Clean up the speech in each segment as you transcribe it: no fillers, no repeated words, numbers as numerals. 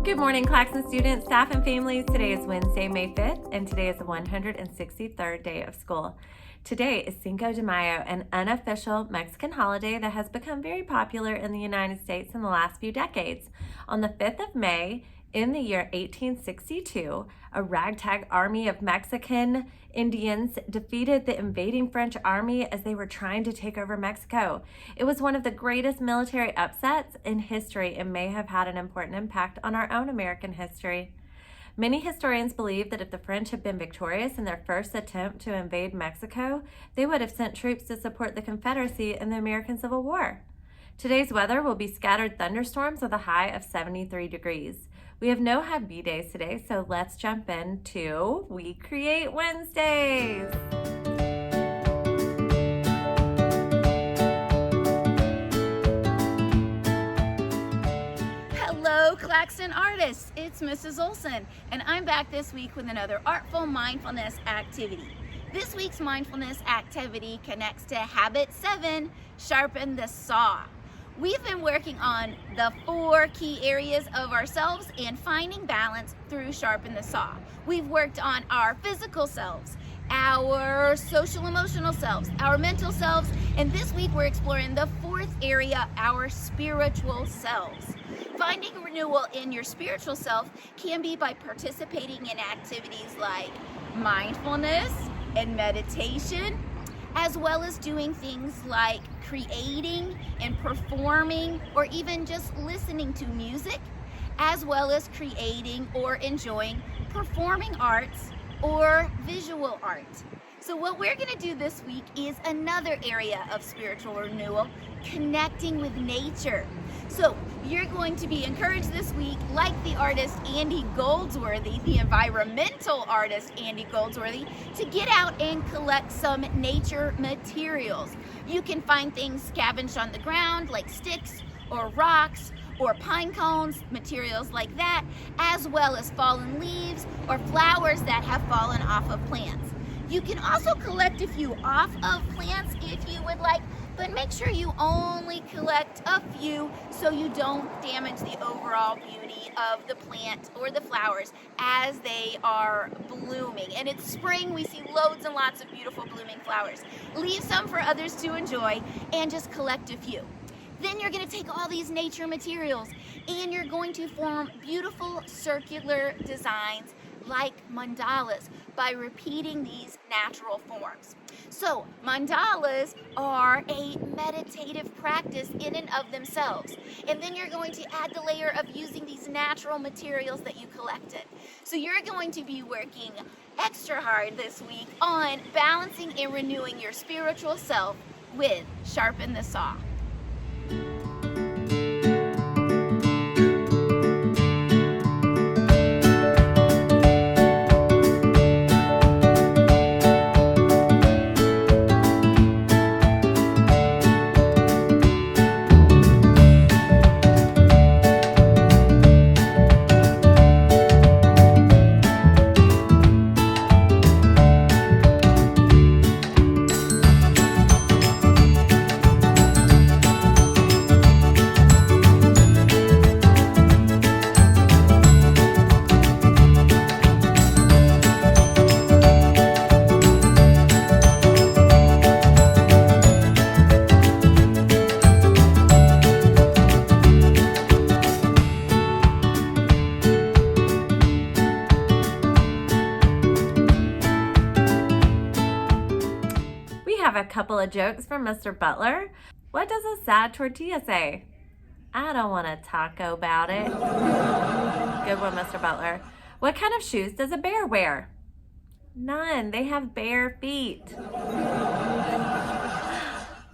Good morning, Claxton students, staff, and families. Today is Wednesday, May 5th, and today is the 163rd day of school. Today is Cinco de Mayo, an unofficial Mexican holiday that has become very popular in the United States in the last few decades. On the 5th of May, in the year 1862, a ragtag army of Mexican Indians defeated the invading French army as they were trying to take over Mexico. It was one of the greatest military upsets in history and may have had an important impact on our own American history. Many historians believe that if the French had been victorious in their first attempt to invade Mexico, they would have sent troops to support the Confederacy in the American Civil War. Today's weather will be scattered thunderstorms with a high of 73 degrees. We have no happy days today, so let's jump into We Create Wednesdays. Hello, Claxton artists. It's Mrs. Olson, and I'm back this week with another artful mindfulness activity. This week's mindfulness activity connects to Habit 7, Sharpen the Saw. We've been working on the 4 key areas of ourselves and finding balance through Sharpen the Saw. We've worked on our physical selves, our social emotional selves, our mental selves, and this week we're exploring the 4th area, our spiritual selves. Finding renewal in your spiritual self can be by participating in activities like mindfulness and meditation, as well as doing things like creating and performing, or even just listening to music, as well as creating or enjoying performing arts or visual art. So what we're going to do this week is another area of spiritual renewal, connecting with nature. So you're going to be encouraged this week, like the artist Andy Goldsworthy, the environmental artist Andy Goldsworthy, to get out and collect some nature materials. You can find things scavenged on the ground like sticks or rocks or pine cones, materials like that, as well as fallen leaves or flowers that have fallen off of plants. You can also collect a few off of plants if you would like, but make sure you only collect a few so you don't damage the overall beauty of the plant or the flowers as they are blooming. And it's spring, we see loads and lots of beautiful blooming flowers. Leave some for others to enjoy and just collect a few. Then you're going to take all these nature materials and you're going to form beautiful circular designs like mandalas by repeating these natural forms. So mandalas are a meditative practice in and of themselves. And then you're going to add the layer of using these natural materials that you collected. So you're going to be working extra hard this week on balancing and renewing your spiritual self with Sharpen the Saw. A couple of jokes from Mr. Butler. What does a sad tortilla say? I don't want to taco about it. Good one, Mr. Butler. What kind of shoes does a bear wear? None. They have bare feet.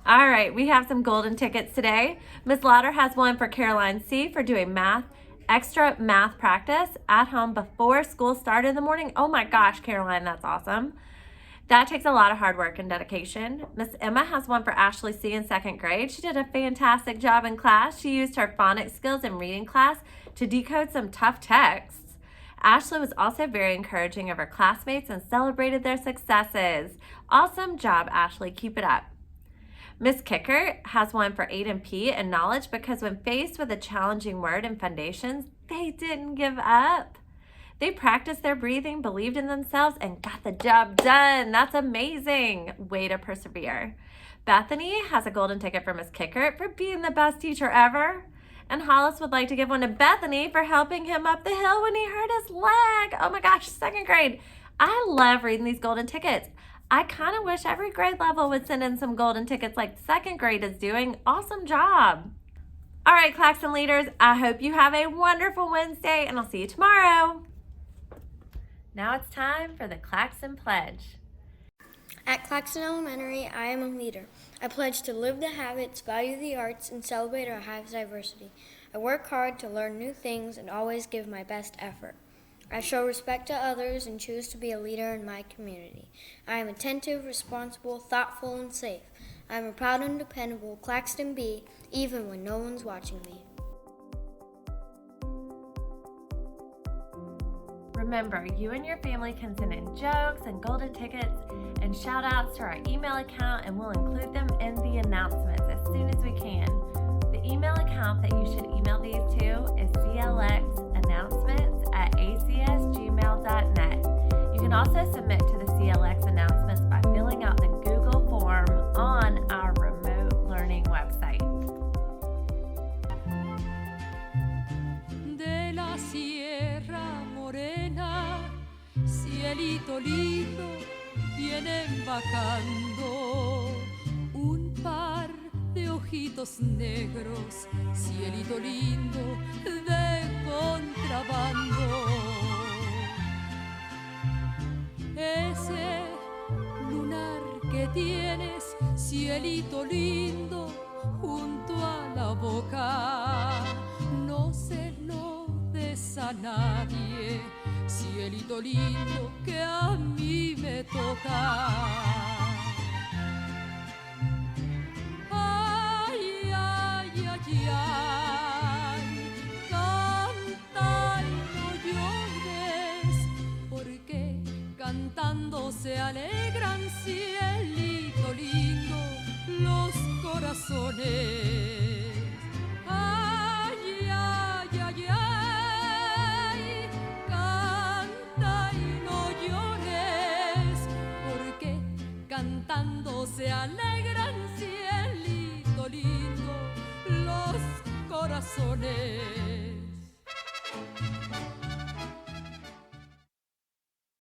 All right, we have some golden tickets today. Miss Lauder has one for Caroline C. for doing extra math practice at home before school started in the morning. Oh my gosh, Caroline, that's awesome. That takes a lot of hard work and dedication. Miss Emma has one for Ashley C. in 2nd grade. She did a fantastic job in class. She used her phonics skills in reading class to decode some tough texts. Ashley was also very encouraging of her classmates and celebrated their successes. Awesome job, Ashley. Keep it up. Miss Kicker has one for Aiden P. in knowledge because when faced with a challenging word in foundations, they didn't give up. They practiced their breathing, believed in themselves, and got the job done. That's amazing. Way to persevere. Bethany has a golden ticket for Miss Kickert for being the best teacher ever. And Hollis would like to give one to Bethany for helping him up the hill when he hurt his leg. Oh my gosh, second grade. I love reading these golden tickets. I kind of wish every grade level would send in some golden tickets like second grade is doing. Awesome job. All right, Claxton leaders, I hope you have a wonderful Wednesday, and I'll see you tomorrow. Now it's time for the Claxton Pledge. At Claxton Elementary, I am a leader. I pledge to live the habits, value the arts, and celebrate our hive's diversity. I work hard to learn new things and always give my best effort. I show respect to others and choose to be a leader in my community. I am attentive, responsible, thoughtful, and safe. I am a proud and dependable Claxton Bee, even when no one's watching me. Remember, you and your family can send in jokes and golden tickets and shout outs to our email account, and we'll include them in the announcements as soon as we can. The email account that you should email these to is clxannouncements@acsgmail.net. You can also submit to the CLX announcements by filling out the Google form on our remote learning website. De la Sierra Morena, cielito lindo, vienen bajando un par de ojitos negros, cielito lindo de contrabando. Ese lunar que tienes, cielito lindo, junto a la boca, no se lo des a nadie, cielito lindo que a mí me toca. Ay, ay, ay, ay, canta y no llores, porque cantando se alegran, cielito lindo, los corazones. Ay, ay, ay, ay, canta y no llores, porque cantando se alegran, cielito lindo, los corazones.